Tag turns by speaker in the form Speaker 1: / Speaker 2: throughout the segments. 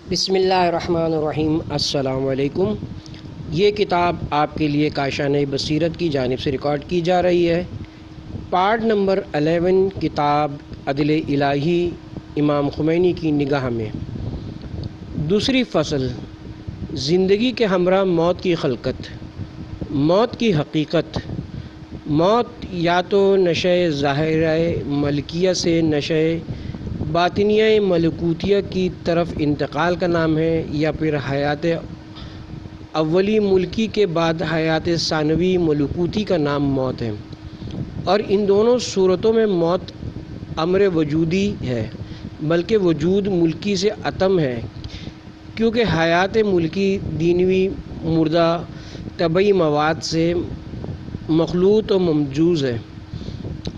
Speaker 1: بسم اللہ الرحمن الرحیم۔ السلام علیکم۔ یہ کتاب آپ کے لیے کاشانہ بصیرت کی جانب سے ریکارڈ کی جا رہی ہے۔ پارٹ نمبر 11، کتاب عدل الہی، امام خمینی کی نگاہ میں، دوسری فصل، زندگی کے ہمراہ موت کی خلقت، موت کی حقیقت۔ موت یا تو نشۂ ظاہرہ ملکیہ سے نشۂ باطنیہ ملکوتیہ کی طرف انتقال کا نام ہے، یا پھر حیات اولی ملکی کے بعد حیات ثانوی ملکوتی کا نام موت ہے۔ اور ان دونوں صورتوں میں موت امر وجودی ہے، بلکہ وجود ملکی سے اتم ہے، کیونکہ حیات ملکی دینوی مردہ طبعی مواد سے مخلوط و ممجوز ہے،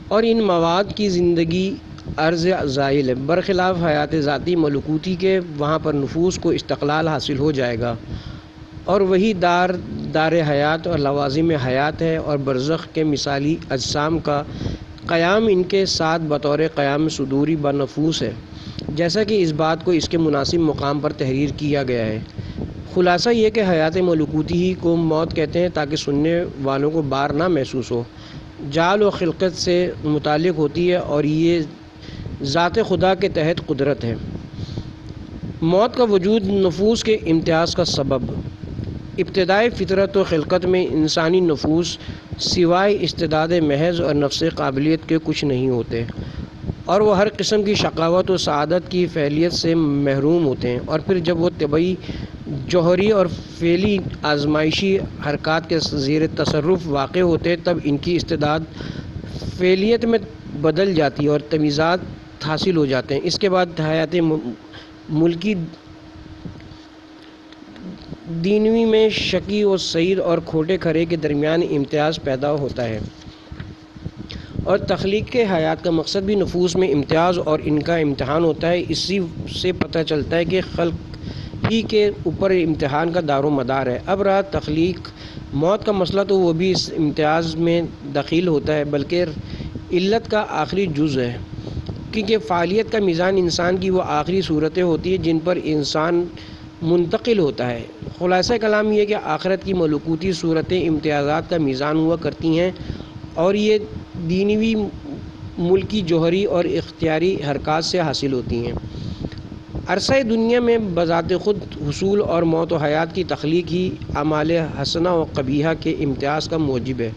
Speaker 1: اور ان مواد کی زندگی عرض زائل ہے، برخلاف حیات ذاتی ملکوتی کے۔ وہاں پر نفوس کو استقلال حاصل ہو جائے گا، اور وہی دار حیات اور لوازم حیات ہے، اور برزخ کے مثالی اجسام کا قیام ان کے ساتھ بطور قیام صدوری بنفوس ہے، جیسا کہ اس بات کو اس کے مناسب مقام پر تحریر کیا گیا ہے۔ خلاصہ یہ کہ حیات ملکوتی ہی کو موت کہتے ہیں، تاکہ سننے والوں کو بار نہ محسوس ہو۔ جعل و خلقت سے متعلق ہوتی ہے، اور یہ ذات خدا کے تحت قدرت ہے۔ موت کا وجود نفوس کے امتیاز کا سبب۔ ابتدائی فطرت و خلقت میں انسانی نفوس سوائے استعداد محض اور نفس قابلیت کے کچھ نہیں ہوتے، اور وہ ہر قسم کی شقاوت و سعادت کی فعلیت سے محروم ہوتے ہیں، اور پھر جب وہ طبعی، جوہری اور فعلی آزمائشی حرکات کے زیر تصرف واقع ہوتے ہیں، تب ان کی استعداد فعلیت میں بدل جاتی ہے اور تمیزات حاصل ہو جاتے ہیں۔ اس کے بعد حیات ملکی دینوی میں شقی و سعید اور کھوٹے کھرے کے درمیان امتیاز پیدا ہوتا ہے، اور تخلیق کے حیات کا مقصد بھی نفوس میں امتیاز اور ان کا امتحان ہوتا ہے۔ اسی سے پتہ چلتا ہے کہ خلق ہی کے اوپر امتحان کا دار و مدار ہے۔ اب رہا تخلیق، موت کا مسئلہ، تو وہ بھی اس امتیاز میں دخیل ہوتا ہے، بلکہ علت کا آخری جز ہے، کیونکہ فعالیت کا میزان انسان کی وہ آخری صورتیں ہوتی ہیں جن پر انسان منتقل ہوتا ہے۔ خلاصہ کلام یہ کہ آخرت کی ملکوتی صورتیں امتیازات کا میزان ہوا کرتی ہیں، اور یہ دینوی ملکی جوہری اور اختیاری حرکات سے حاصل ہوتی ہیں۔ عرصہ دنیا میں بذات خود حصول اور موت و حیات کی تخلیق ہی اعمال حسنہ و قبیحہ کے امتیاز کا موجب ہے۔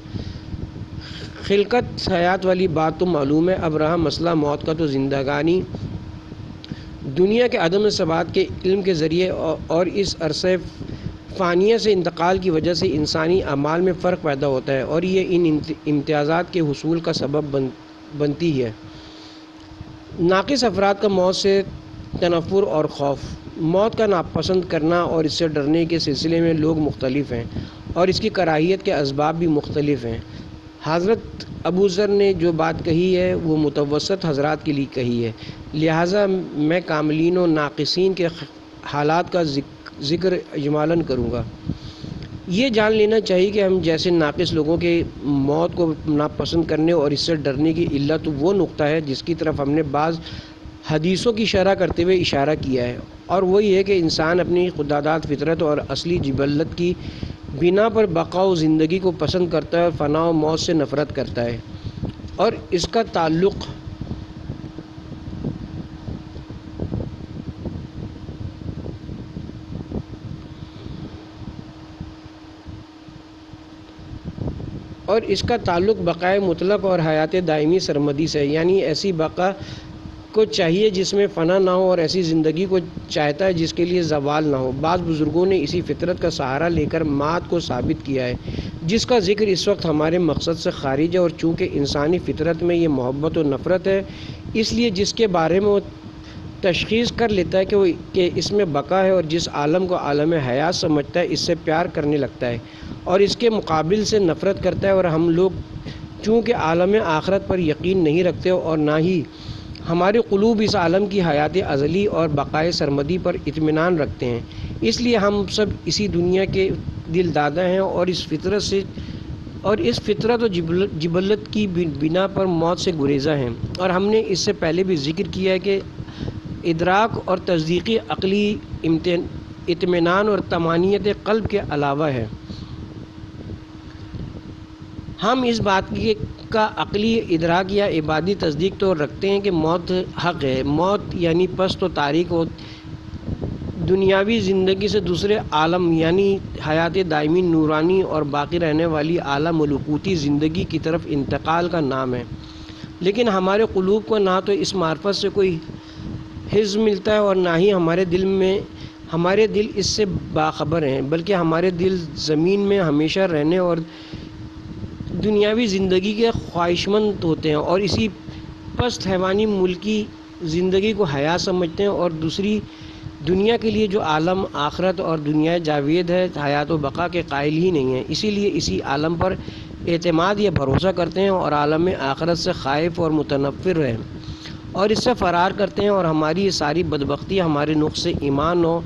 Speaker 1: خلقت حیات والی بات تو معلوم ہے، اب رہا مسئلہ موت کا، تو زندگانی دنیا کے عدم ثبات کے علم کے ذریعے اور اس عرصہ فانیہ سے انتقال کی وجہ سے انسانی اعمال میں فرق پیدا ہوتا ہے، اور یہ ان امتیازات کے حصول کا سبب بنتی ہے۔ ناقص افراد کا موت سے تنفر اور خوف۔ موت کا ناپسند کرنا اور اس سے ڈرنے کے سلسلے میں لوگ مختلف ہیں، اور اس کی کراہیت کے اسباب بھی مختلف ہیں۔ حضرت ابو ذر نے جو بات کہی ہے وہ متوسط حضرات کے لیے کہی ہے، لہٰذا میں کاملین و ناقصین کے حالات کا ذکر اجمالاً کروں گا۔ یہ جان لینا چاہیے کہ ہم جیسے ناقص لوگوں کے موت کو ناپسند کرنے اور اس سے ڈرنے کی علت وہ نقطہ ہے جس کی طرف ہم نے بعض حدیثوں کی شرح کرتے ہوئے اشارہ کیا ہے، اور وہ یہ کہ انسان اپنی خودداد فطرت اور اصلی جبلت کی بنا پر بقا و زندگی کو پسند کرتا ہے، اور فنا و موت سے نفرت کرتا ہے، اور اس کا تعلق بقائے مطلق اور حیات دائمی سرمدی سے ہے، یعنی ایسی بقا کو چاہیے جس میں فنا نہ ہو، اور ایسی زندگی کو چاہتا ہے جس کے لیے زوال نہ ہو۔ بعض بزرگوں نے اسی فطرت کا سہارا لے کر مات کو ثابت کیا ہے، جس کا ذکر اس وقت ہمارے مقصد سے خارج ہے، اور چونکہ انسانی فطرت میں یہ محبت و نفرت ہے، اس لیے جس کے بارے میں وہ تشخیص کر لیتا ہے کہ اس میں بقا ہے، اور جس عالم کو عالم حیات سمجھتا ہے، اس سے پیار کرنے لگتا ہے، اور اس کے مقابل سے نفرت کرتا ہے۔ اور ہم لوگ چونکہ عالم آخرت پر یقین نہیں رکھتے، اور نہ ہی ہمارے قلوب اس عالم کی حیات ازلی اور بقائے سرمدی پر اطمینان رکھتے ہیں، اس لیے ہم سب اسی دنیا کے دل دادہ ہیں، اور اس فطرت و جبلت کی بنا پر موت سے گریزاں ہیں۔ اور ہم نے اس سے پہلے بھی ذکر کیا ہے کہ ادراک اور تصدیقی عقلی اطمینان اور طمانینت قلب کے علاوہ ہے۔ ہم اس بات کا عقلی ادراک یا عبادی تصدیق تو رکھتے ہیں کہ موت حق ہے، موت یعنی پست و تاریک و دنیاوی زندگی سے دوسرے عالم یعنی حیات دائمی نورانی اور باقی رہنے والی اعلیٰ ملکوتی زندگی کی طرف انتقال کا نام ہے، لیکن ہمارے قلوب کو نہ تو اس معرفت سے کوئی حظ ملتا ہے اور نہ ہی ہمارے دل اس سے باخبر ہیں، بلکہ ہمارے دل زمین میں ہمیشہ رہنے اور دنیاوی زندگی کے خواہشمند ہوتے ہیں اور اسی پست حیوانی ملکی زندگی کو حیا سمجھتے ہیں اور دوسری دنیا کے لیے جو عالم آخرت اور دنیا جاوید ہے حیات و بقا کے قائل ہی نہیں ہیں، اسی لیے اسی عالم پر اعتماد یا بھروسہ کرتے ہیں اور عالم آخرت سے خائف اور متنفر ہیں اور اس سے فرار کرتے ہیں، اور ہماری یہ ساری بدبختی ہمارے نقص ایمان و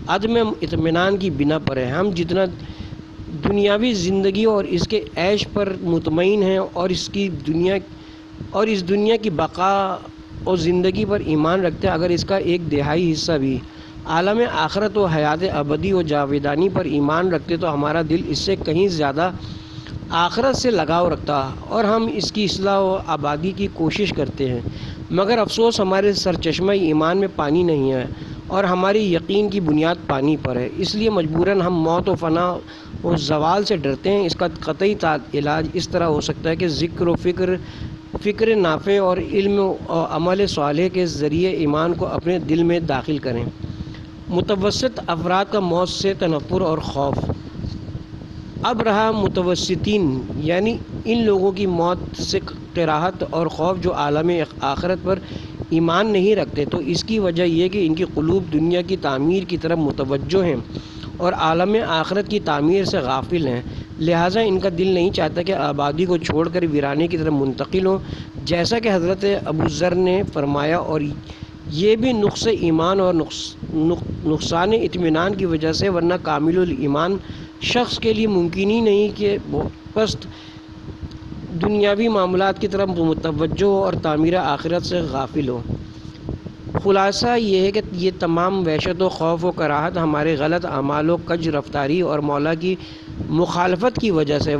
Speaker 1: عدم اطمینان کی بنا پر ہے۔ ہم جتنا دنیاوی زندگی اور اس کے عیش پر مطمئن ہیں اور اس دنیا کی بقا اور زندگی پر ایمان رکھتے ہیں، اگر اس کا 1/3 حصہ بھی عالم آخرت و حیات ابدی و جاویدانی پر ایمان رکھتے تو ہمارا دل اس سے کہیں زیادہ آخرت سے لگاؤ رکھتا اور ہم اس کی اصلاح و آبادی کی کوشش کرتے ہیں، مگر افسوس ہمارے سرچشمہ ایمان میں پانی نہیں ہے اور ہماری یقین کی بنیاد پانی پر ہے، اس لیے مجبوراً ہم موت و فنا و زوال سے ڈرتے ہیں۔ اس کا قطعی علاج اس طرح ہو سکتا ہے کہ ذکر و فکر نافع اور علم و عمل صالح کے ذریعے ایمان کو اپنے دل میں داخل کریں۔ متوسط افراد کا موت سے تنفر اور خوف۔ اب رہا متوسطین یعنی ان لوگوں کی موت سے کراہت اور خوف جو عالم آخرت پر ایمان نہیں رکھتے، تو اس کی وجہ یہ کہ ان کی قلوب دنیا کی تعمیر کی طرف متوجہ ہیں اور عالم آخرت کی تعمیر سے غافل ہیں، لہٰذا ان کا دل نہیں چاہتا کہ آبادی کو چھوڑ کر ویرانے کی طرف منتقل ہوں، جیسا کہ حضرت ابو ذر نے فرمایا، اور یہ بھی نقص ایمان اور نقصان اطمینان کی وجہ سے، ورنہ کامل الایمان شخص کے لیے ممکن ہی نہیں کہ پست دنیاوی معاملات کی طرف متوجہ ہو اور تعمیر آخرت سے غافل ہو۔ خلاصہ یہ ہے کہ یہ تمام وحشت و خوف و کراہت ہمارے غلط اعمال و کج رفتاری اور مولا کی مخالفت کی وجہ سے،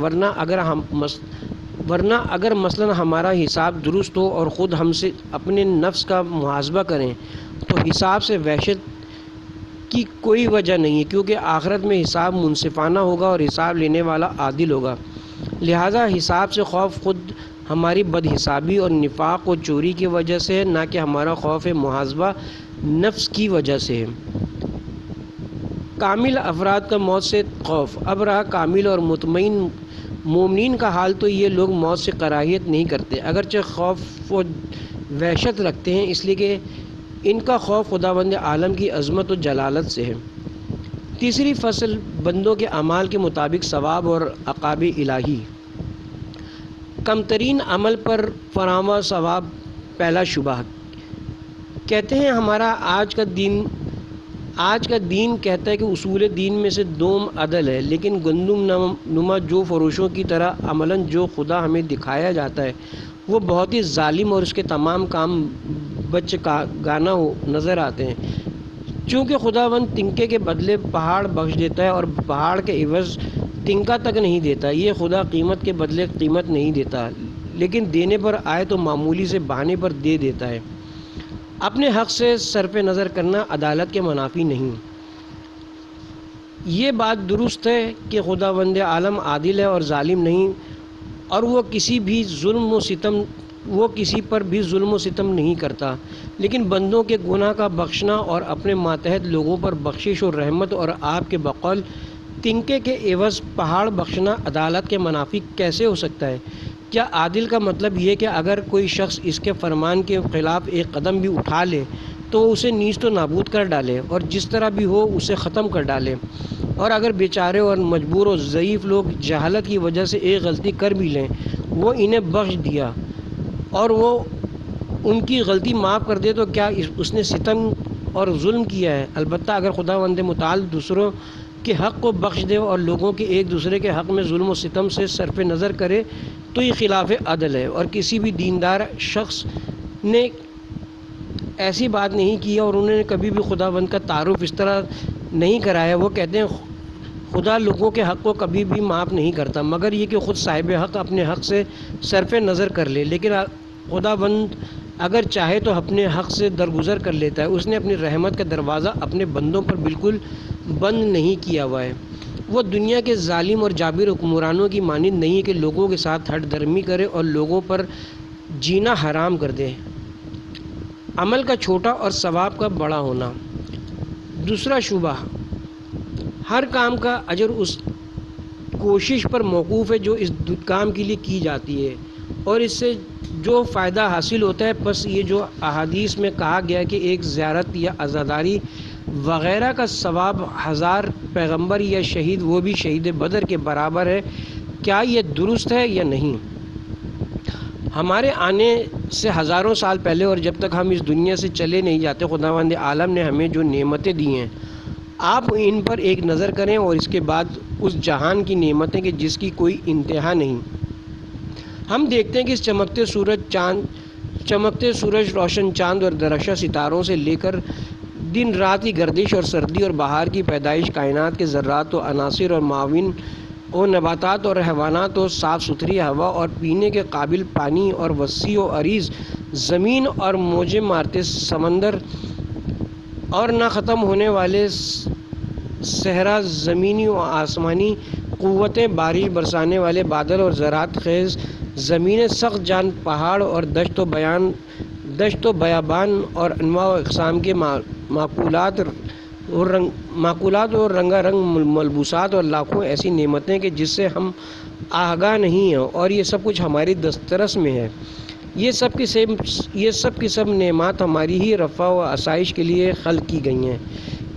Speaker 1: ورنہ اگر مثلا ہمارا حساب درست ہو اور خود ہم سے اپنے نفس کا محاسبہ کریں تو حساب سے وحشت کی کوئی وجہ نہیں ہے، کیونکہ آخرت میں حساب منصفانہ ہوگا اور حساب لینے والا عادل ہوگا، لہٰذا حساب سے خوف خود ہماری بد حسابی اور نفاق و چوری کی وجہ سے ہے، نہ کہ ہمارا خوف محاسبہ نفس کی وجہ سے ہے۔ کامل افراد کا موت سے خوف۔ اب رہا کامل اور مطمئن مومنین کا حال، تو یہ لوگ موت سے کراہیت نہیں کرتے، اگرچہ خوف و وحشت رکھتے ہیں، اس لیے کہ ان کا خوف خداوند عالم کی عظمت و جلالت سے ہے۔ تیسری فصل، بندوں کے اعمال کے مطابق ثواب اور عقاب الہی۔ کم ترین عمل پر فراواں ثواب۔ پہلا شبہ، کہتے ہیں ہمارا آج کا دین کہتا ہے کہ اصول دین میں سے دوم عدل ہے، لیکن گندم نما جو فروشوں کی طرح عملاً جو خدا ہمیں دکھایا جاتا ہے وہ بہت ہی ظالم اور اس کے تمام کام بچ گانا نظر آتے ہیں، چونکہ خداوند تنکے کے بدلے پہاڑ بخش دیتا ہے اور پہاڑ کے عوض تنکا تک نہیں دیتا۔ یہ خدا قیمت کے بدلے قیمت نہیں دیتا، لیکن دینے پر آئے تو معمولی سے بہانے پر دے دیتا ہے۔ اپنے حق سے صرف نظر کرنا عدالت کے منافی نہیں۔ یہ بات درست ہے کہ خداوند عالم عادل ہے اور ظالم نہیں، اور وہ کسی پر بھی ظلم و ستم نہیں کرتا، لیکن بندوں کے گناہ کا بخشنا اور اپنے ماتحت لوگوں پر بخشش اور رحمت اور آپ کے بقول تنکے کے عوض پہاڑ بخشنا عدالت کے منافی کیسے ہو سکتا ہے؟ کیا عادل کا مطلب یہ کہ اگر کوئی شخص اس کے فرمان کے خلاف ایک قدم بھی اٹھا لے تو اسے نیست و نابود کر ڈالے اور جس طرح بھی ہو اسے ختم کر ڈالے، اور اگر بیچارے اور مجبور و ضعیف لوگ جہالت کی وجہ سے ایک غلطی کر بھی لیں وہ انہیں بخش دیا اور وہ ان کی غلطی معاف کر دے تو کیا اس نے ستم اور ظلم کیا ہے؟ البتہ اگر خداوند متعال دوسروں کے حق کو بخش دے اور لوگوں کے ایک دوسرے کے حق میں ظلم و ستم سے صرف نظر کرے تو یہ خلاف عدل ہے، اور کسی بھی دیندار شخص نے ایسی بات نہیں کی ہے اور انہوں نے کبھی بھی خداوند کا تعارف اس طرح نہیں کرایا۔ وہ کہتے ہیں خدا لوگوں کے حق کو کبھی بھی معاف نہیں کرتا، مگر یہ کہ خود صاحب حق اپنے حق سے صرف نظر کر لے، لیکن خداوند اگر چاہے تو اپنے حق سے درگزر کر لیتا ہے۔ اس نے اپنی رحمت کا دروازہ اپنے بندوں پر بالکل بند نہیں کیا ہوا ہے۔ وہ دنیا کے ظالم اور جابر حکمرانوں کی مانند نہیں کہ لوگوں کے ساتھ ہٹ درمی کرے اور لوگوں پر جینا حرام کر دے۔ عمل کا چھوٹا اور ثواب کا بڑا ہونا۔ دوسرا شبہ، ہر کام کا اجر اس کوشش پر موقوف ہے جو اس کام کے لیے کی جاتی ہے اور اس سے جو فائدہ حاصل ہوتا ہے۔ پس یہ جو احادیث میں کہا گیا کہ ایک زیارت یا عزاداری وغیرہ کا ثواب 1000 پیغمبر یا شہید، وہ بھی شہید بدر کے برابر ہے، کیا یہ درست ہے یا نہیں؟ ہمارے آنے سے ہزاروں سال پہلے اور جب تک ہم اس دنیا سے چلے نہیں جاتے، خداوند عالم نے ہمیں جو نعمتیں دی ہیں، آپ ان پر ایک نظر کریں اور اس کے بعد اس جہان کی نعمتیں کہ جس کی کوئی انتہا نہیں۔ ہم دیکھتے ہیں کہ اس چمکتے سورج، روشن چاند اور درخشاں ستاروں سے لے کر دن رات کی گردش اور سردی اور بہار کی پیدائش، کائنات کے ذرات و عناصر اور معاون اور نباتات اور حیوانات اور صاف ستھری ہوا اور پینے کے قابل پانی اور وسیع و عریض زمین اور موجیں مارتے سمندر اور نہ ختم ہونے والے صحرا، زمینی و آسمانی قوتیں، بارش برسانے والے بادل اور زراعت خیز زمینیں، سخت جان پہاڑ اور دشت و بیابان اور انواع و اقسام کے معقولات اور رنگا رنگ ملبوسات اور لاکھوں ایسی نعمتیں کہ جس سے ہم آگاہ نہیں ہیں اور یہ سب کچھ ہماری دسترس میں ہے۔ یہ سب کی سب نعمات ہماری ہی رفع و آسائش کے لیے خلق کی گئی ہیں۔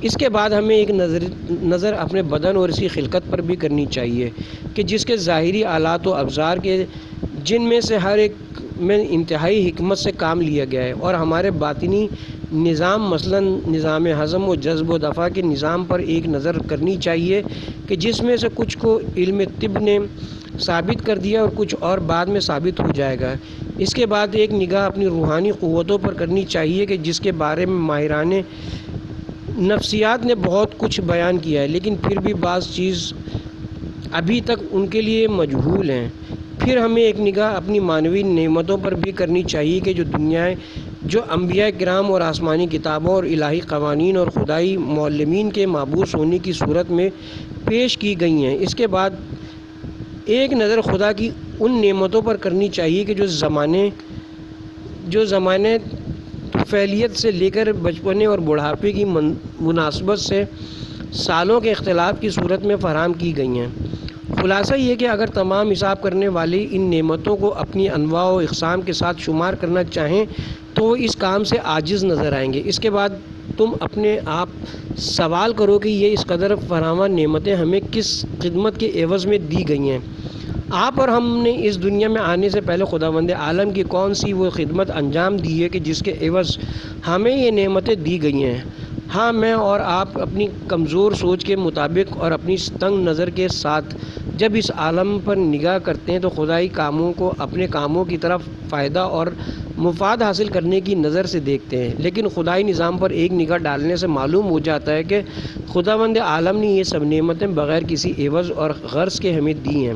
Speaker 1: اس کے بعد ہمیں ایک نظر اپنے بدن اور اس کی خلقت پر بھی کرنی چاہیے کہ جس کے ظاہری آلات و افزار کے جن میں سے ہر ایک میں انتہائی حکمت سے کام لیا گیا ہے، اور ہمارے باطنی نظام، مثلا نظام ہضم و جذب و دفع کے نظام پر ایک نظر کرنی چاہیے کہ جس میں سے کچھ کو علم طب نے ثابت کر دیا اور کچھ اور بعد میں ثابت ہو جائے گا۔ اس کے بعد ایک نگاہ اپنی روحانی قوتوں پر کرنی چاہیے کہ جس کے بارے میں ماہران نفسیات نے بہت کچھ بیان کیا ہے، لیکن پھر بھی بعض چیز ابھی تک ان کے لیے مجہول ہیں۔ پھر ہمیں ایک نگاہ اپنی معنوی نعمتوں پر بھی کرنی چاہیے کہ جو انبیاء کرام اور آسمانی کتابوں اور الہی قوانین اور خدائی معلمین کے مابعوث ہونے کی صورت میں پیش کی گئی ہیں۔ اس کے بعد ایک نظر خدا کی ان نعمتوں پر کرنی چاہیے کہ جو زمانے طفیلیت سے لے کر بچپنے اور بڑھاپے کی مناسبت سے سالوں کے اختلاف کی صورت میں فراہم کی گئی ہیں۔ خلاصہ یہ کہ اگر تمام حساب کرنے والے ان نعمتوں کو اپنی انواع و اقسام کے ساتھ شمار کرنا چاہیں تو وہ اس کام سے عاجز نظر آئیں گے۔ اس کے بعد تم اپنے آپ سوال کرو کہ یہ اس قدر فراوان نعمتیں ہمیں کس خدمت کے عوض میں دی گئی ہیں؟ آپ اور ہم نے اس دنیا میں آنے سے پہلے خداوند عالم کی کون سی وہ خدمت انجام دی ہے کہ جس کے عوض ہمیں یہ نعمتیں دی گئی ہیں؟ ہاں، میں اور آپ اپنی کمزور سوچ کے مطابق اور اپنی تنگ نظر کے ساتھ جب اس عالم پر نگاہ کرتے ہیں تو خدائی کاموں کو اپنے کاموں کی طرف فائدہ اور مفاد حاصل کرنے کی نظر سے دیکھتے ہیں، لیکن خدائی نظام پر ایک نگاہ ڈالنے سے معلوم ہو جاتا ہے کہ خداوند عالم نے یہ سب نعمتیں بغیر کسی عوض اور غرض کے ہمیں دی ہیں،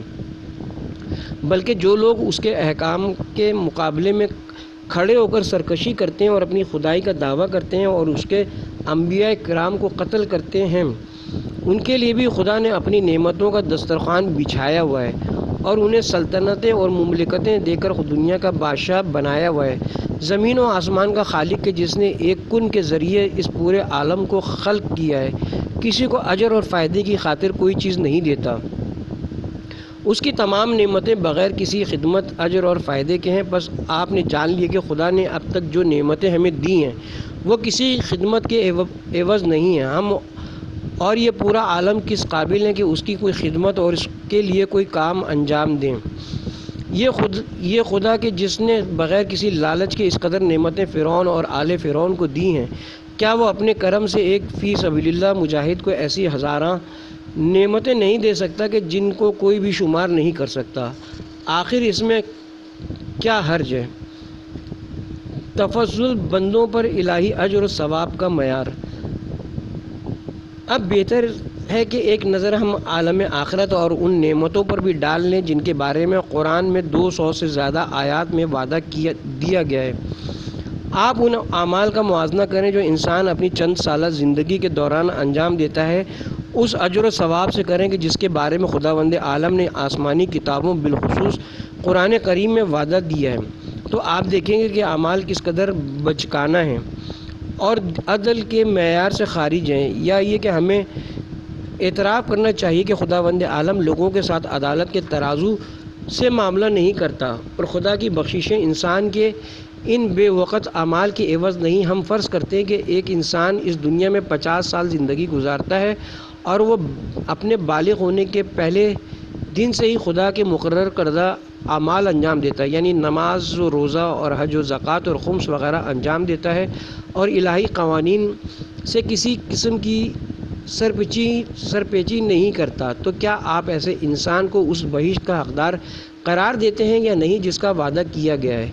Speaker 1: بلکہ جو لوگ اس کے احکام کے مقابلے میں کھڑے ہو کر سرکشی کرتے ہیں اور اپنی خدائی کا دعویٰ کرتے ہیں اور اس کے انبیاء کرام کو قتل کرتے ہیں، ان کے لیے بھی خدا نے اپنی نعمتوں کا دسترخوان بچھایا ہوا ہے اور انہیں سلطنتیں اور مملکتیں دے کر دنیا کا بادشاہ بنایا ہوا ہے۔ زمین و آسمان کا خالق کہ جس نے ایک کن کے ذریعے اس پورے عالم کو خلق کیا ہے، کسی کو اجر اور فائدے کی خاطر کوئی چیز نہیں دیتا۔ اس کی تمام نعمتیں بغیر کسی خدمت، اجر اور فائدے کے ہیں۔ بس آپ نے جان لیا کہ خدا نے اب تک جو نعمتیں ہمیں دی ہیں وہ کسی خدمت کے عوض نہیں ہیں۔ ہم اور یہ پورا عالم کس قابل ہیں کہ اس کی کوئی خدمت اور اس کے لیے کوئی کام انجام دیں؟ یہ خدا کہ جس نے بغیر کسی لالچ کے اس قدر نعمتیں فرعون اور آل فرعون کو دی ہیں، کیا وہ اپنے کرم سے ایک فی سبیل اللہ مجاہد کو ایسی ہزاراں نعمتیں نہیں دے سکتا کہ جن کو کوئی بھی شمار نہیں کر سکتا؟ آخر اس میں کیا حرج ہے؟ تفضل بندوں پر الہی اجر و ثواب کا معیار۔ اب بہتر ہے کہ ایک نظر ہم عالم آخرت اور ان نعمتوں پر بھی ڈال لیں جن کے بارے میں قرآن میں 200 سے زیادہ آیات میں وعدہ دیا گیا ہے۔ آپ ان اعمال کا موازنہ کریں جو انسان اپنی چند سالہ زندگی کے دوران انجام دیتا ہے، اس اجر و ثواب سے کریں کہ جس کے بارے میں خداوند عالم نے آسمانی کتابوں بالخصوص قرآن کریم میں وعدہ دیا ہے، تو آپ دیکھیں گے کہ اعمال کس قدر بچکانہ ہیں اور عدل کے معیار سے خارج ہیں۔ یا یہ کہ ہمیں اعتراف کرنا چاہیے کہ خداوند عالم لوگوں کے ساتھ عدالت کے ترازو سے معاملہ نہیں کرتا اور خدا کی بخششیں انسان کے ان بے وقت اعمال کے عوض نہیں۔ ہم فرض کرتے ہیں کہ ایک انسان اس دنیا میں 50 سال زندگی گزارتا ہے اور وہ اپنے بالغ ہونے کے پہلے دن سے ہی خدا کے مقرر کردہ اعمال انجام دیتا ہے، یعنی نماز و روزہ اور حج و زکوٰۃ اور خمس وغیرہ انجام دیتا ہے اور الہی قوانین سے کسی قسم کی سرپیچی نہیں کرتا، تو کیا آپ ایسے انسان کو اس بہشت کا حقدار قرار دیتے ہیں یا نہیں جس کا وعدہ کیا گیا ہے؟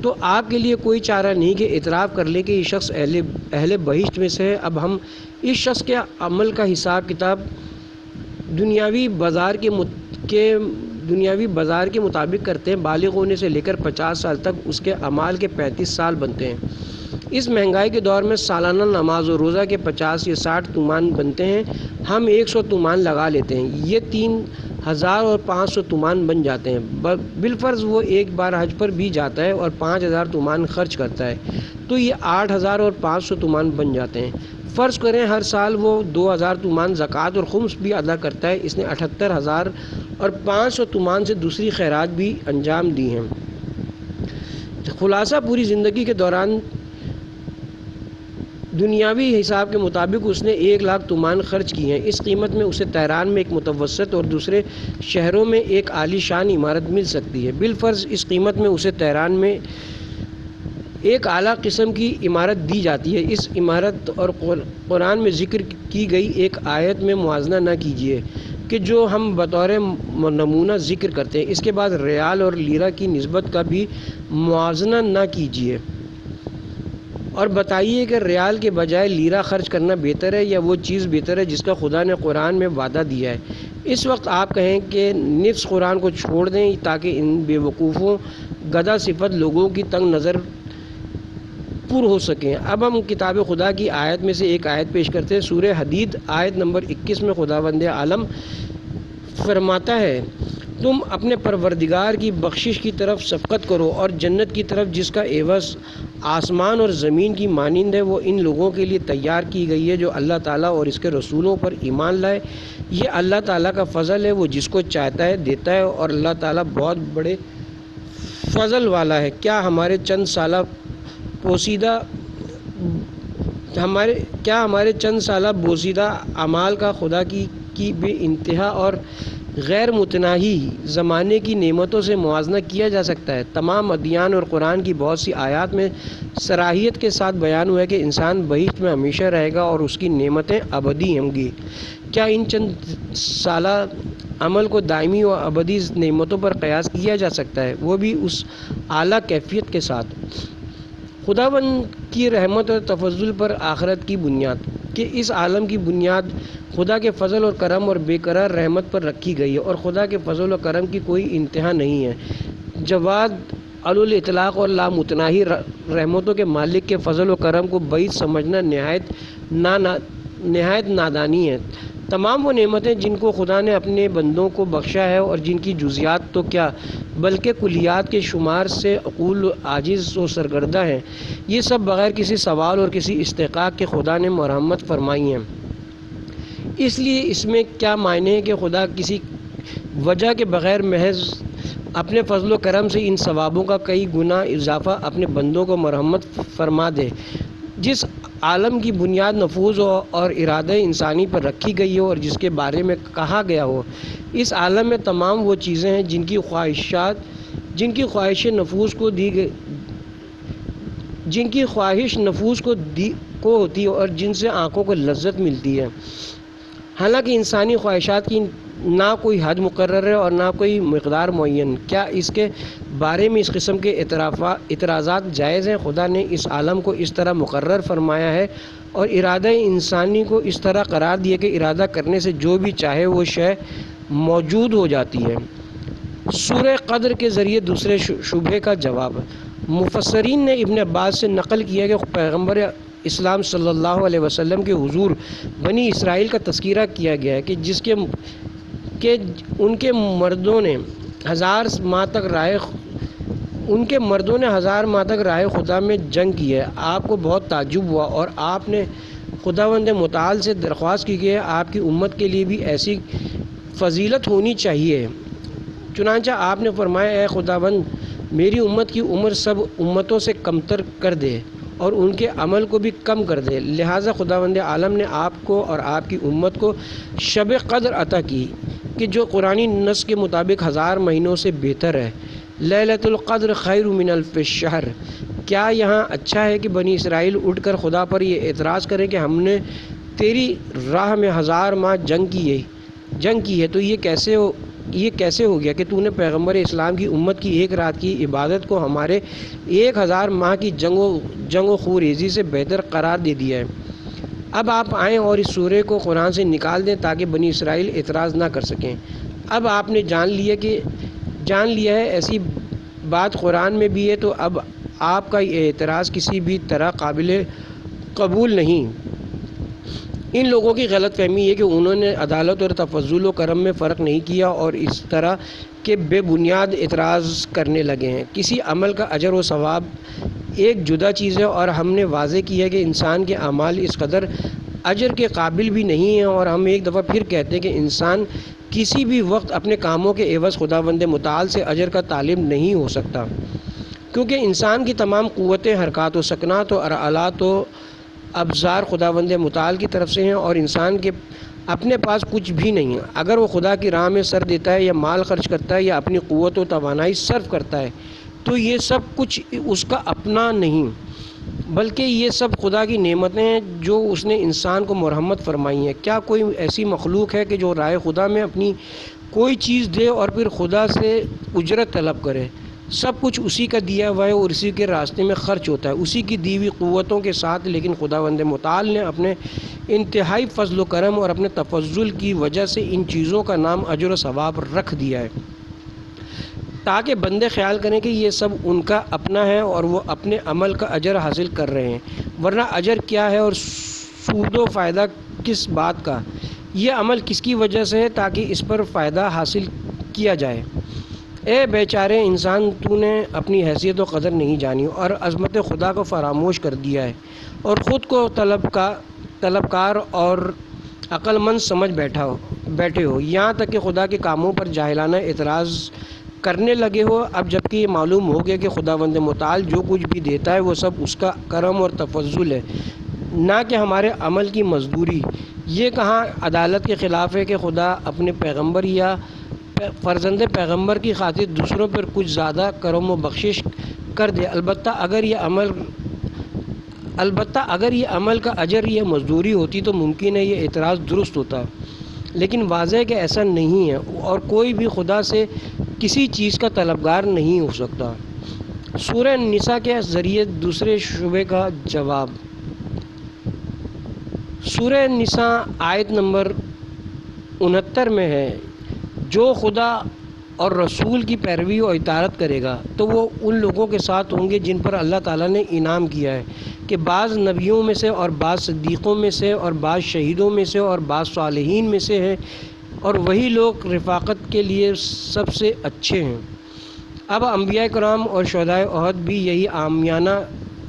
Speaker 1: تو آپ کے لیے کوئی چارہ نہیں کہ اعتراف کر لے کہ یہ شخص اہل بہشت میں سے ہے۔ اب ہم اس شخص کے عمل کا حساب کتاب دنیاوی بازار کے مطابق کرتے ہیں۔ بالغ ہونے سے لے کر 50 سال تک اس کے اعمال کے 35 سال بنتے ہیں۔ اس مہنگائی کے دور میں سالانہ نماز و روزہ کے 50 یا 60 تومان بنتے ہیں، ہم 100 تومان لگا لیتے ہیں، یہ 3000 اور 500 تومان بن جاتے ہیں۔ بالفرض وہ ایک بار حج پر بھی جاتا ہے اور 5000 تومان خرچ کرتا ہے، تو یہ 8000 اور 500 تومان بن جاتے ہیں۔ فرض کریں ہر سال وہ 2000 تومان زکوٰۃ اور خمس بھی ادا کرتا ہے، اس نے 78000 اور 500 تومان سے دوسری خیرات بھی انجام دی ہیں۔ خلاصہ پوری زندگی کے دوران دنیاوی حساب کے مطابق اس نے 1,00,000 تومان خرچ کی ہیں۔ اس قیمت میں اسے تہران میں ایک متوسط اور دوسرے شہروں میں ایک عالی شان عمارت مل سکتی ہے۔ بالفرض اس قیمت میں اسے تہران میں ایک اعلیٰ قسم کی عمارت دی جاتی ہے۔ اس عمارت اور قرآن میں ذکر کی گئی ایک آیت میں موازنہ نہ کیجیے کہ جو ہم بطور نمونہ ذکر کرتے ہیں، اس کے بعد ریال اور لیرہ کی نسبت کا بھی موازنہ نہ کیجیے اور بتائیے کہ ریال کے بجائے لیرہ خرچ کرنا بہتر ہے یا وہ چیز بہتر ہے جس کا خدا نے قرآن میں وعدہ دیا ہے۔ اس وقت آپ کہیں کہ نفس قرآن کو چھوڑ دیں تاکہ ان بے وقوفوں گدھا صفت لوگوں کی تنگ نظر پر ہو سکیں۔ اب ہم کتاب خدا کی آیت میں سے ایک آیت پیش کرتے ہیں۔ سورہ حدید آیت نمبر 21 میں خداوند عالم فرماتا ہے، تم اپنے پروردگار کی بخشش کی طرف شفقت کرو اور جنت کی طرف جس کا عوض آسمان اور زمین کی مانند ہے، وہ ان لوگوں کے لیے تیار کی گئی ہے جو اللہ تعالیٰ اور اس کے رسولوں پر ایمان لائے۔ یہ اللہ تعالیٰ کا فضل ہے، وہ جس کو چاہتا ہے دیتا ہے اور اللہ تعالیٰ بہت بڑے فضل والا ہے۔ کیا ہمارے چند سالہ بوسیدہ اعمال کا خدا کی بے انتہا اور غیر متناہی زمانے کی نعمتوں سے موازنہ کیا جا سکتا ہے؟ تمام ادیان اور قرآن کی بہت سی آیات میں صراحت کے ساتھ بیان ہوا ہے کہ انسان بہشت میں ہمیشہ رہے گا اور اس کی نعمتیں ابدی ہوں گی۔ کیا ان چند سالہ عمل کو دائمی و ابدی نعمتوں پر قیاس کیا جا سکتا ہے، وہ بھی اس اعلیٰ کیفیت کے ساتھ؟ خداوند کی رحمت اور تفضل پر آخرت کی بنیاد کہ اس عالم کی بنیاد خدا کے فضل اور کرم اور بے قرار رحمت پر رکھی گئی ہے اور خدا کے فضل و کرم کی کوئی انتہا نہیں ہے۔ جواد الاطلاق اور لامتناہی رحمتوں کے مالک کے فضل و کرم کو بعید سمجھنا نہایت نادانی ہے۔ تمام وہ نعمتیں جن کو خدا نے اپنے بندوں کو بخشا ہے اور جن کی جزیات تو کیا بلکہ کلیات کے شمار سے عقول عاجز و سرگردہ ہیں، یہ سب بغیر کسی سوال اور کسی استحقاق کے خدا نے مرحمت فرمائی ہیں۔ اس لیے اس میں کیا معنی ہے کہ خدا کسی وجہ کے بغیر محض اپنے فضل و کرم سے ان ثوابوں کا کئی گنا اضافہ اپنے بندوں کو مرحمت فرما دے۔ جس عالم کی بنیاد نفوذ اور ارادہ انسانی پر رکھی گئی ہو اور جس کے بارے میں کہا گیا ہو، اس عالم میں تمام وہ چیزیں ہیں جن کی خواہش نفوس کو ہوتی ہے اور جن سے آنکھوں کو لذت ملتی ہے۔ حالانکہ انسانی خواہشات کی نہ کوئی حد مقرر ہے اور نہ کوئی مقدار معین۔ کیا اس کے بارے میں اس قسم کے اعتراضات جائز ہیں؟ خدا نے اس عالم کو اس طرح مقرر فرمایا ہے اور ارادہ انسانی کو اس طرح قرار دیا کہ ارادہ کرنے سے جو بھی چاہے وہ شے موجود ہو جاتی ہے۔ سورہ قدر کے ذریعے دوسرے شبہے کا جواب۔ مفسرین نے ابن عباس سے نقل کیا کہ پیغمبر اسلام صلی اللہ علیہ وسلم کے حضور بنی اسرائیل کا تذکرہ کیا گیا ہے کہ ان کے مردوں نے ہزار ماہ تک راہ خدا میں جنگ کی ہے۔ آپ کو بہت تعجب ہوا اور آپ نے خداوند متعال سے درخواست کی کہ آپ کی امت کے لیے بھی ایسی فضیلت ہونی چاہیے۔ چنانچہ آپ نے فرمایا، اے خداوند، میری امت کی عمر سب امتوں سے کمتر کر دے اور ان کے عمل کو بھی کم کر دے، لہٰذا خداوند عالم نے آپ کو اور آپ کی امت کو شب قدر عطا کی کہ جو قرآنی نص کے مطابق 1000 مہینوں سے بہتر ہے۔ لیلۃ القدر خیر من الف شہر۔ کیا یہاں اچھا ہے کہ بنی اسرائیل اٹھ کر خدا پر یہ اعتراض کریں کہ ہم نے تیری راہ میں 1000 ماہ جنگ کی ہے تو یہ کیسے ہو گیا کہ تو نے پیغمبر اسلام کی امت کی ایک رات کی عبادت کو ہمارے 1000 ماہ کی جنگ و خوریزی سے بہتر قرار دے دیا ہے۔ اب آپ آئیں اور اس سورے کو قرآن سے نکال دیں تاکہ بنی اسرائیل اعتراض نہ کر سکیں۔ اب آپ نے جان لیا ہے ایسی بات قرآن میں بھی ہے، تو اب آپ کا یہ اعتراض کسی بھی طرح قابل قبول نہیں۔ ان لوگوں کی غلط فہمی ہے کہ انہوں نے عدالت اور تفضل و کرم میں فرق نہیں کیا اور اس طرح کے بے بنیاد اعتراض کرنے لگے ہیں۔ کسی عمل کا اجر و ثواب ایک جدا چیز ہے اور ہم نے واضح کیا ہے کہ انسان کے اعمال اس قدر اجر کے قابل بھی نہیں ہیں، اور ہم ایک دفعہ پھر کہتے ہیں کہ انسان کسی بھی وقت اپنے کاموں کے عوض خداوند متعال سے اجر کا طالب نہیں ہو سکتا، کیونکہ انسان کی تمام قوتیں، حرکات و سکنات و آلات و ابزار خداوند متعال کی طرف سے ہیں اور انسان کے اپنے پاس کچھ بھی نہیں ہے۔ اگر وہ خدا کی راہ میں سر دیتا ہے یا مال خرچ کرتا ہے یا اپنی قوت و توانائی صرف کرتا ہے تو یہ سب کچھ اس کا اپنا نہیں، بلکہ یہ سب خدا کی نعمتیں ہیں جو اس نے انسان کو مرحمت فرمائی ہیں۔ کیا کوئی ایسی مخلوق ہے کہ جو رائے خدا میں اپنی کوئی چیز دے اور پھر خدا سے اجرت طلب کرے؟ سب کچھ اسی کا دیا ہوا ہے اور اسی کے راستے میں خرچ ہوتا ہے، اسی کی دی ہوئی قوتوں کے ساتھ، لیکن خداوند متعال نے اپنے انتہائی فضل و کرم اور اپنے تفضل کی وجہ سے ان چیزوں کا نام اجر و ثواب رکھ دیا ہے تاکہ بندے خیال کریں کہ یہ سب ان کا اپنا ہے اور وہ اپنے عمل کا اجر حاصل کر رہے ہیں، ورنہ اجر کیا ہے اور سود و فائدہ کس بات کا؟ یہ عمل کس کی وجہ سے ہے تاکہ اس پر فائدہ حاصل کیا جائے۔ اے بیچارے انسان، تو نے اپنی حیثیت و قدر نہیں جانی اور عظمت خدا کو فراموش کر دیا ہے اور خود کو طلبکار اور عقل مند سمجھ بیٹھے ہو، یہاں تک کہ خدا کے کاموں پر جاہلانہ اعتراض کرنے لگے ہو۔ اب جبکہ یہ معلوم ہو گیا کہ خداوند متعال جو کچھ بھی دیتا ہے وہ سب اس کا کرم اور تفضل ہے، نہ کہ ہمارے عمل کی مزدوری۔ یہ کہاں عدالت کے خلاف ہے کہ خدا اپنے پیغمبر یا فرزند پیغمبر کی خاطر دوسروں پر کچھ زیادہ کرم و بخشش کر دے؟ البتہ اگر یہ عمل کا اجر یا مزدوری ہوتی تو ممکن ہے یہ اعتراض درست ہوتا، لیکن واضح ہے کہ ایسا نہیں ہے اور کوئی بھی خدا سے کسی چیز کا طلبگار نہیں ہو سکتا۔ سورہ نساء کے ذریعے دوسرے شبہے کا جواب۔ سورہ نساء آیت نمبر 69 میں ہے، جو خدا اور رسول کی پیروی و اطاعت کرے گا تو وہ ان لوگوں کے ساتھ ہوں گے جن پر اللہ تعالیٰ نے انعام کیا ہے کہ بعض نبیوں میں سے اور بعض صدیقوں میں سے اور بعض شہیدوں میں سے اور بعض صالحین میں سے ہیں، اور وہی لوگ رفاقت کے لیے سب سے اچھے ہیں۔ اب انبیاء کرام اور شہدائے احد بھی یہی عامیانہ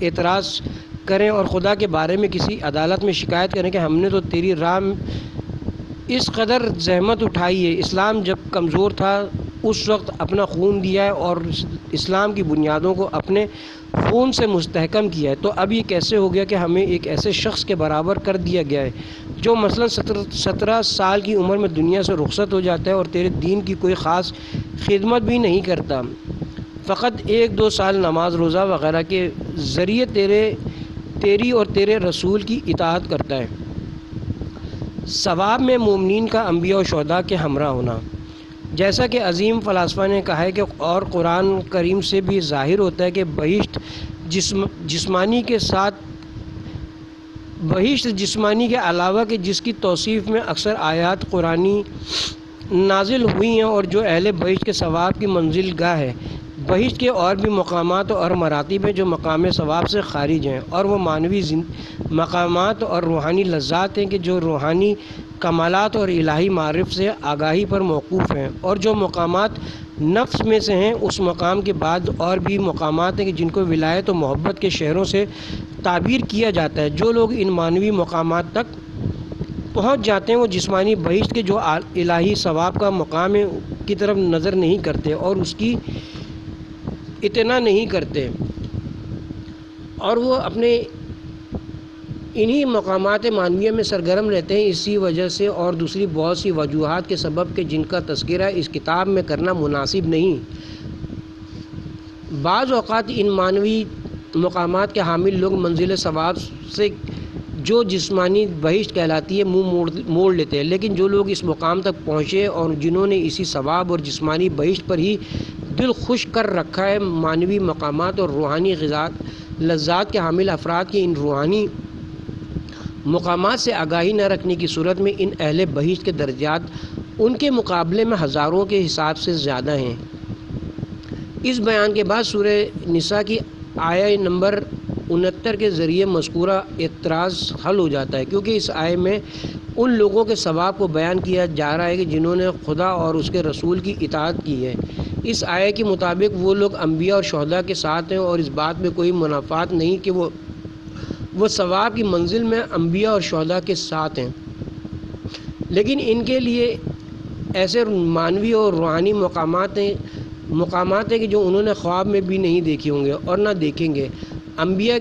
Speaker 1: اعتراض کریں اور خدا کے بارے میں کسی عدالت میں شکایت کریں کہ ہم نے تو تیری راہ اس قدر زحمت اٹھائی ہے، اسلام جب کمزور تھا اس وقت اپنا خون دیا ہے اور اسلام کی بنیادوں کو اپنے خون سے مستحکم کیا ہے، تو اب یہ کیسے ہو گیا کہ ہمیں ایک ایسے شخص کے برابر کر دیا گیا ہے جو مثلا 17 سال کی عمر میں دنیا سے رخصت ہو جاتا ہے اور تیرے دین کی کوئی خاص خدمت بھی نہیں کرتا، فقط 1-2 سال نماز روزہ وغیرہ کے ذریعے تیری اور تیرے رسول کی اطاعت کرتا ہے۔ ثواب میں مومنین کا انبیاء و شہداء کے ہمراہ ہونا، جیسا کہ عظیم فلاسفہ نے کہا ہے کہ اور قرآن کریم سے بھی ظاہر ہوتا ہے کہ بہشت جسمانی کے ساتھ بہشت جسمانی کے علاوہ کہ جس کی توصیف میں اکثر آیات قرآنی نازل ہوئی ہیں، اور جو اہل بہشت کے ثواب کی منزل گاہ ہے۔ بہشت کے اور بھی مقامات اور مراتب ہیں جو مقام ثواب سے خارج ہیں، اور وہ معنوی مقامات اور روحانی لذات ہیں کہ جو روحانی کمالات اور الہی معرف سے آگاہی پر موقوف ہیں، اور جو مقامات نفس میں سے ہیں اس مقام کے بعد اور بھی مقامات ہیں کہ جن کو ولایت و محبت کے شہروں سے تعبیر کیا جاتا ہے۔ جو لوگ ان معنوی مقامات تک پہنچ جاتے ہیں وہ جسمانی بہشت کے جو الہی ثواب کا مقام ہے کی طرف نظر نہیں کرتے اور اس کی اطلاع نہیں کرتے، اور وہ اپنے انہی مقامات معنویہ میں سرگرم رہتے ہیں۔ اسی وجہ سے اور دوسری بہت سی وجوہات کے سبب کہ جن کا تذکرہ اس کتاب میں کرنا مناسب نہیں، بعض اوقات ان معنوی مقامات کے حامل لوگ منزل ثواب سے جو جسمانی بہشت کہلاتی ہے منہ موڑ لیتے ہیں، لیکن جو لوگ اس مقام تک پہنچے اور جنہوں نے اسی ثواب اور جسمانی بہشت پر ہی دل خوش کر رکھا ہے، معنوی مقامات اور روحانی لذات کے حامل افراد کی ان روحانی مقامات سے آگاہی نہ رکھنے کی صورت میں ان اہل بہشت کے درجات ان کے مقابلے میں ہزاروں کے حساب سے زیادہ ہیں۔ اس بیان کے بعد سورہ نساء کی آیہ نمبر 69 کے ذریعے مذکورہ اعتراض حل ہو جاتا ہے، کیونکہ اس آیے میں ان لوگوں کے ثواب کو بیان کیا جا رہا ہے کہ جنہوں نے خدا اور اس کے رسول کی اطاعت کی ہے۔ اس آیے کے مطابق وہ لوگ انبیاء اور شہداء کے ساتھ ہیں، اور اس بات میں کوئی منافات نہیں کہ وہ ثواب کی منزل میں انبیاء اور شہداء کے ساتھ ہیں، لیکن ان کے لیے ایسے معنوی اور روحانی مقامات ہیں کہ جو انہوں نے خواب میں بھی نہیں دیکھے ہوں گے اور نہ دیکھیں گے۔ انبیاء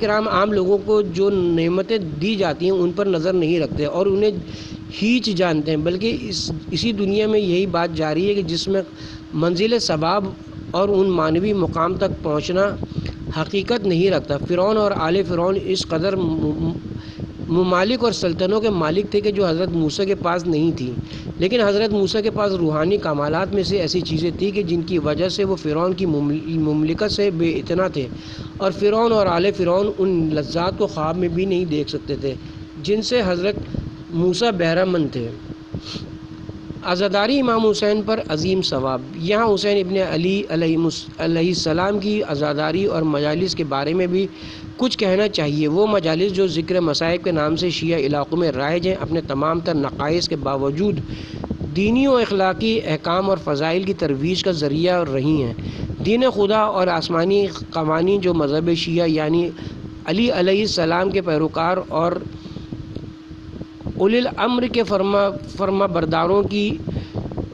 Speaker 1: کرام عام لوگوں کو جو نعمتیں دی جاتی ہیں ان پر نظر نہیں رکھتے اور انہیں ہیچ جانتے ہیں، بلکہ اسی دنیا میں یہی بات جاری ہے کہ جس میں منزل ثواب اور ان معنوی مقام تک پہنچنا حقیقت نہیں رکھتا۔ فرعون اور آل فرعون اس قدر ممالک اور سلطنتوں کے مالک تھے کہ جو حضرت موسیٰ کے پاس نہیں تھی، لیکن حضرت موسیٰ کے پاس روحانی کمالات میں سے ایسی چیزیں تھیں کہ جن کی وجہ سے وہ فرعون کی مملکت سے بے اطلاع تھے، اور فرعون اور آل فرعون ان لذات کو خواب میں بھی نہیں دیکھ سکتے تھے جن سے حضرت موسیٰ بہرہ مند تھے۔ عزاداری امام حسین پر عظیم ثواب۔ یہاں حسین ابن علی علیہ السلام کی عزاداری اور مجالس کے بارے میں بھی کچھ کہنا چاہیے۔ وہ مجالس جو ذکر مصائب کے نام سے شیعہ علاقوں میں رائج ہیں، اپنے تمام تر نقائص کے باوجود دینی و اخلاقی احکام اور فضائل کی ترویج کا ذریعہ رہی ہیں۔ دین خدا اور آسمانی قوانین جو مذہب شیعہ یعنی علی علیہ السلام کے پیروکار اور اولی الامر کے فرما برداروں کی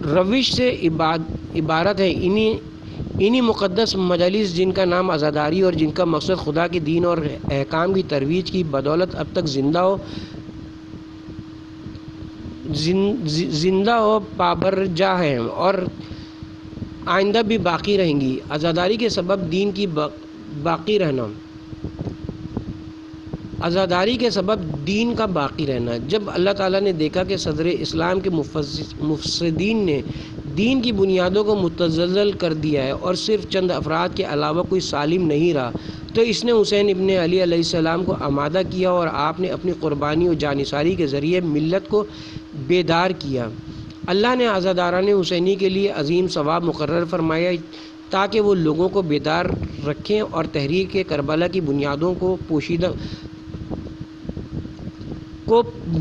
Speaker 1: روش سے عبارت ہے۔ انہی مقدس مجالس جن کا نام عزاداری اور جن کا مقصد خدا کے دین اور احکام کی ترویج کی بدولت اب تک زندہ ہو پابرجا ہیں اور آئندہ بھی باقی رہیں گی۔ عزاداری کے سبب دین کی باقی رہنا، عزاداری کے سبب دین کا باقی رہنا۔ جب اللہ تعالیٰ نے دیکھا کہ صدر اسلام کے مفسدین نے دین کی بنیادوں کو متزلزل کر دیا ہے اور صرف چند افراد کے علاوہ کوئی سالم نہیں رہا، تو اس نے حسین ابن علی علیہ السلام کو آمادہ کیا اور آپ نے اپنی قربانی و جانثاری کے ذریعے ملت کو بیدار کیا۔ اللہ نے عزاداران حسینی کے لیے عظیم ثواب مقرر فرمایا تاکہ وہ لوگوں کو بیدار رکھیں اور تحریک کربلا کی بنیادوں کو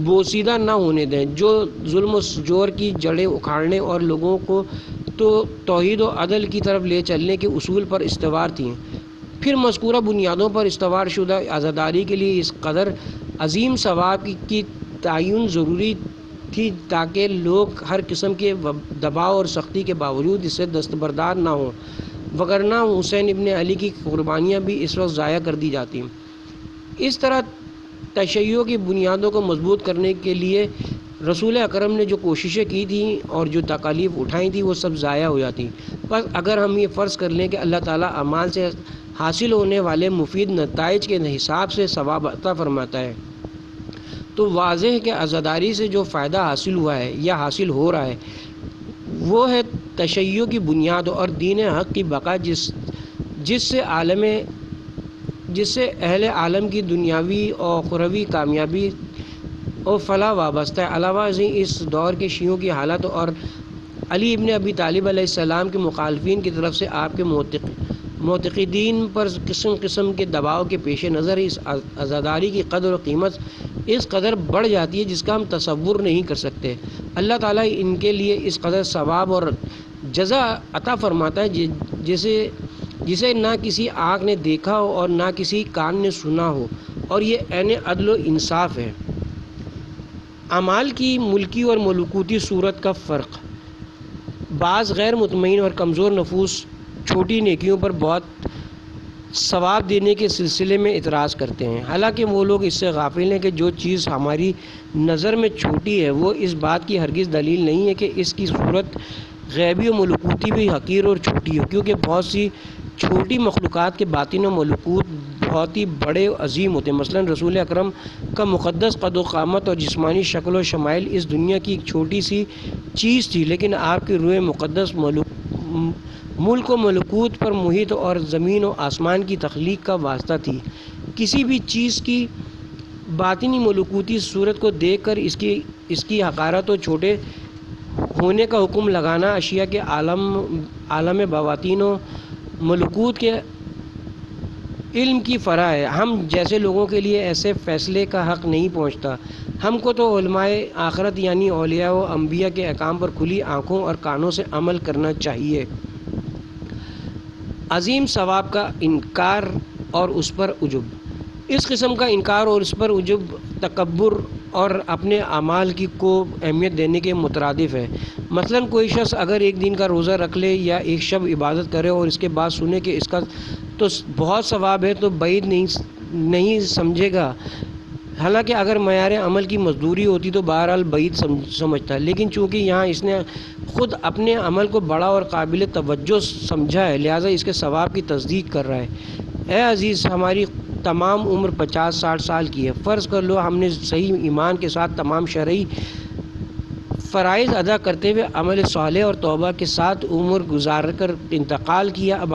Speaker 1: بوسیدہ نہ ہونے دیں، جو ظلم و جور کی جڑیں اکھاڑنے اور لوگوں کو توحید و عدل کی طرف لے چلنے کے اصول پر استوار تھیں۔ پھر مذکورہ بنیادوں پر استوار شدہ عزاداری کے لیے اس قدر عظیم ثواب کی تعین ضروری تھی تاکہ لوگ ہر قسم کے دباؤ اور سختی کے باوجود اس سے دستبردار نہ ہوں، وگرنہ حسین ابن علی کی قربانیاں بھی اس وقت ضائع کر دی جاتی۔ اس طرح تشیع کی بنیادوں کو مضبوط کرنے کے لیے رسول اکرم نے جو کوششیں کی تھیں اور جو تکالیف اٹھائی تھیں وہ سب ضائع ہو جاتی۔ بس اگر ہم یہ فرض کر لیں کہ اللہ تعالیٰ اعمال سے حاصل ہونے والے مفید نتائج کے حساب سے ثواب عطا فرماتا ہے، تو واضح ہے کہ عزاداری سے جو فائدہ حاصل ہوا ہے یا حاصل ہو رہا ہے وہ ہے تشیع کی بنیاد اور دین حق کی بقا، جس سے اہل عالم کی دنیاوی اور اخروی کامیابی اور فلاح وابستہ ہے۔ علاوہ ازیں اس دور کے شیعوں کی حالت اور علی ابن ابی طالب علیہ السلام کے مخالفین کی طرف سے آپ کے معتقدین پر قسم قسم کے دباؤ کے پیش نظر اس عزاداری کی قدر و قیمت اس قدر بڑھ جاتی ہے جس کا ہم تصور نہیں کر سکتے۔ اللہ تعالیٰ ان کے لیے اس قدر ثواب اور جزا عطا فرماتا ہے جسے نہ کسی آنکھ نے دیکھا ہو اور نہ کسی کان نے سنا ہو، اور یہ عین عدل و انصاف ہے۔ اعمال کی ملکی اور ملکوتی صورت کا فرق۔ بعض غیر مطمئن اور کمزور نفوس چھوٹی نیکیوں پر بہت ثواب دینے کے سلسلے میں اعتراض کرتے ہیں، حالانکہ وہ لوگ اس سے غافل ہیں کہ جو چیز ہماری نظر میں چھوٹی ہے وہ اس بات کی ہرگز دلیل نہیں ہے کہ اس کی صورت غیبی و ملکوتی بھی حقیر اور چھوٹی ہو، کیونکہ بہت سی چھوٹی مخلوقات کے باطن و ملکوت بہت ہی بڑے و عظیم ہوتے ہیں۔ مثلا رسول اکرم کا مقدس قد و قامت اور جسمانی شکل و شمائل اس دنیا کی ایک چھوٹی سی چیز تھی، لیکن آپ کی روح مقدس ملک و ملکوت پر محیط اور زمین و آسمان کی تخلیق کا واسطہ تھی۔ کسی بھی چیز کی باطنی ملکوتی صورت کو دیکھ کر اس کی حقارت و چھوٹے ہونے کا حکم لگانا اشیاء کے عالم بواطین و ملکوت کے علم کی فرع ہے۔ ہم جیسے لوگوں کے لیے ایسے فیصلے کا حق نہیں پہنچتا۔ ہم کو تو علماء آخرت یعنی اولیاء و انبیاء کے احکام پر کھلی آنکھوں اور کانوں سے عمل کرنا چاہیے۔ عظیم ثواب کا انکار اور اس پر عجب۔ اس قسم کا انکار اور اس پر عجب تکبر اور اپنے اعمال کو اہمیت دینے کے مترادف ہے۔ مثلا کوئی شخص اگر ایک دن کا روزہ رکھ لے یا ایک شب عبادت کرے اور اس کے بعد سنے کہ اس کا تو بہت ثواب ہے تو بعید نہیں سمجھے گا، حالانکہ اگر معیار عمل کی مزدوری ہوتی تو بہرحال بعید سمجھتا ہے، لیکن چونکہ یہاں اس نے خود اپنے عمل کو بڑا اور قابل توجہ سمجھا ہے لہٰذا اس کے ثواب کی تصدیق کر رہا ہے۔ اے عزیز، ہماری تمام عمر 50-60 سال کی ہے۔ فرض کر لو ہم نے صحیح ایمان کے ساتھ تمام شرعی فرائض ادا کرتے ہوئے عمل صالح اور توبہ کے ساتھ عمر گزار کر انتقال کیا، اب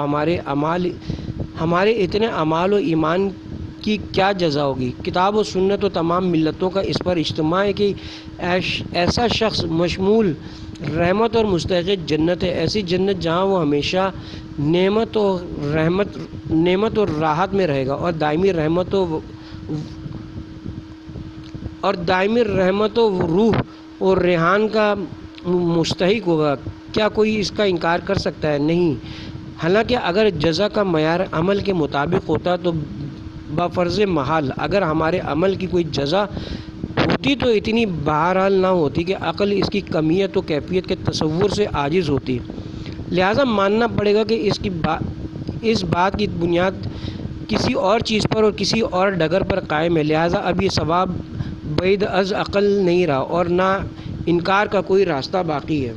Speaker 1: ہمارے اتنے اعمال و ایمان کی کیا جزا ہوگی؟ کتاب و سنت و تمام ملتوں کا اس پر اجتماع ہے کہ ایسا شخص مشمول رحمت اور مستحق جنت ہے، ایسی جنت جہاں وہ ہمیشہ نعمت اور راحت میں رہے گا اور دائمی رحمت و روح اور ریحان کا مستحق ہوگا۔ کیا کوئی اس کا انکار کر سکتا ہے؟ نہیں۔ حالانکہ اگر جزا کا معیار عمل کے مطابق ہوتا تو بفرض محال اگر ہمارے عمل کی کوئی جزا ہوتی تو اتنی بہرحال نہ ہوتی کہ عقل اس کی کمیت و کیفیت کے تصور سے عاجز ہوتی۔ لہٰذا ماننا پڑے گا کہ اس بات کی بنیاد کسی اور چیز پر اور کسی اور ڈگر پر قائم ہے، لہٰذا اب یہ ثواب بعید از عقل نہیں رہا اور نہ انکار کا کوئی راستہ باقی ہے۔